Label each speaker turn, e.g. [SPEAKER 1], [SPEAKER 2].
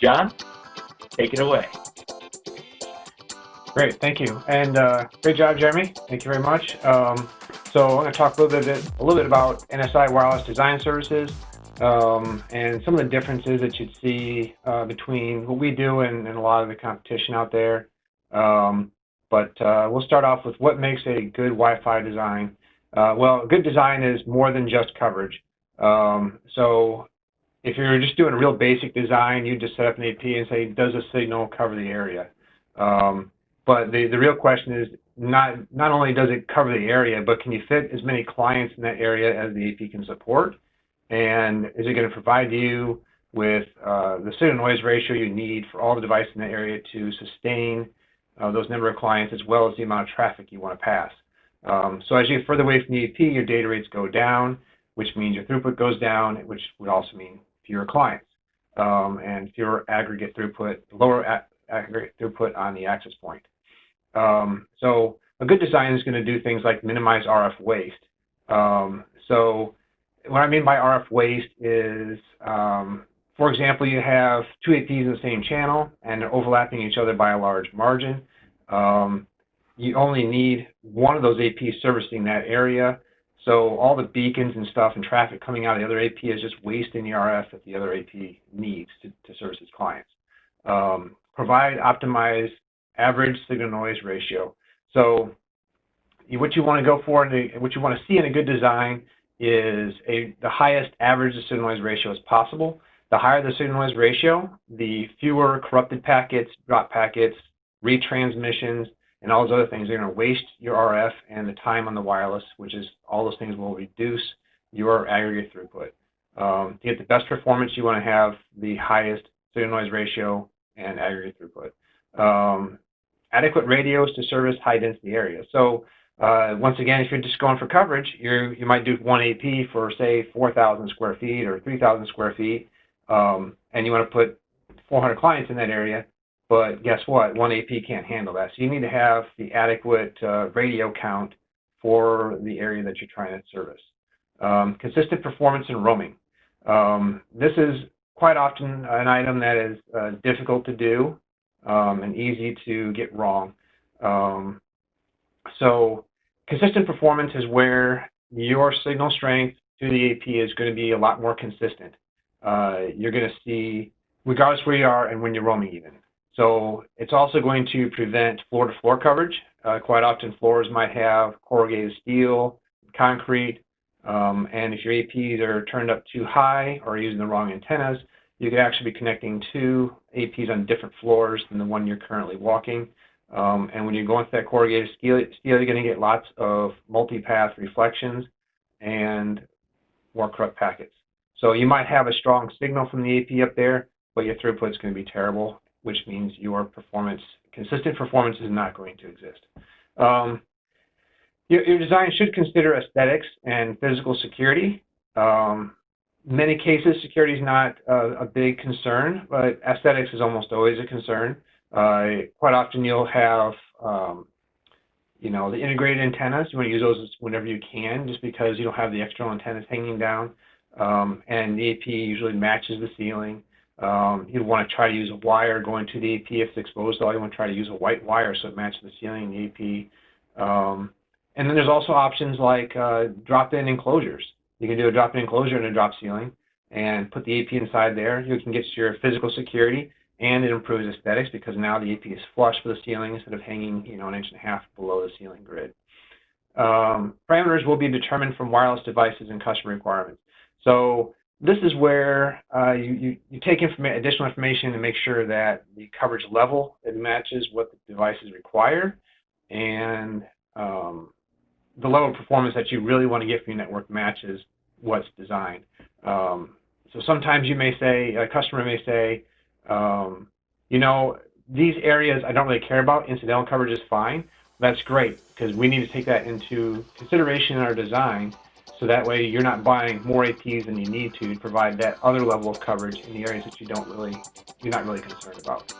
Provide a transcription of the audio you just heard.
[SPEAKER 1] John, take it away.
[SPEAKER 2] Great, thank you, and great job, Jeremy. Thank you very much. So I'm going to talk a little bit about NSI wireless design services and some of the differences that you'd see between what we do and a lot of the competition out there. But we'll start off with what makes a good Wi-Fi design. Well, a good design is more than just coverage. So if you're just doing a real basic design, you just set up an AP and say, does the signal cover the area? But the real question is not only does it cover the area, but can you fit as many clients in that area as the AP can support? And is it going to provide you with the signal-noise ratio you need for all the devices in that area to sustain those number of clients as well as the amount of traffic you want to pass? So as you get further away from the AP, your data rates go down, which means your throughput goes down, which would also mean fewer clients and fewer aggregate throughput, lower aggregate throughput on the access point. So a good design is going to do things like minimize RF waste. So what I mean by RF waste is, for example, you have two APs in the same channel and they're overlapping each other by a large margin. You only need one of those APs servicing that area. So all the beacons and stuff and traffic coming out of the other AP is just wasting the RF that the other AP needs to service its clients. Provide optimized average signal-noise ratio. So what you want to go for, what you want to see in a good design is the highest average signal-noise ratio as possible. The higher the signal-noise ratio, the fewer corrupted packets, drop packets, retransmissions, and all those other things are going to waste your RF and the time on the wireless, which is all those things will reduce your aggregate throughput. To get the best performance, you want to have the highest signal-noise ratio and aggregate throughput. Adequate radios to service high-density areas. So once again, if you're just going for coverage, you might do one AP for, say, 4,000 square feet or 3,000 square feet, and you want to put 400 clients in that area. But guess what? One AP can't handle that. So you need to have the adequate radio count for the area that you're trying to service. Consistent performance in roaming. This is quite often an item that is difficult to do and easy to get wrong. So consistent performance is where your signal strength to the AP is going to be a lot more consistent. You're going to see, regardless where you are and when you're roaming even. So it's also going to prevent floor-to-floor coverage. Quite often floors might have corrugated steel, concrete, and if your APs are turned up too high or using the wrong antennas, you could actually be connecting two APs on different floors than the one you're currently walking. And when you're going through that corrugated steel, you're going to get lots of multipath reflections and more corrupt packets. So you might have a strong signal from the AP up there, but your throughput is going to be terrible, which means your consistent performance is not going to exist. Your design should consider aesthetics and physical security. Many cases, security is not a big concern, but aesthetics is almost always a concern. Quite often you'll have, the integrated antennas. You want to use those whenever you can, just because you don't have the external antennas hanging down, and the AP usually matches the ceiling. You'd want to try to use a wire going to the AP if it's exposed. You want to try to use a white wire so it matches the ceiling and the AP. And then there's also options like drop-in enclosures. You can do a drop-in enclosure and a drop ceiling and put the AP inside there. You can get your physical security, and it improves aesthetics because now the AP is flush with the ceiling instead of hanging, 1.5 inches below the ceiling grid. Parameters will be determined from wireless devices and customer requirements. So this is where you take additional information to make sure that the coverage level it matches what the devices require, and the level of performance that you really want to get from your network matches what's designed. So sometimes you may say, a customer may say, these areas I don't really care about, incidental coverage is fine. That's great, because we need to take that into consideration in our design, so that way you're not buying more APs than you need to provide that other level of coverage in the areas that you're not really concerned about.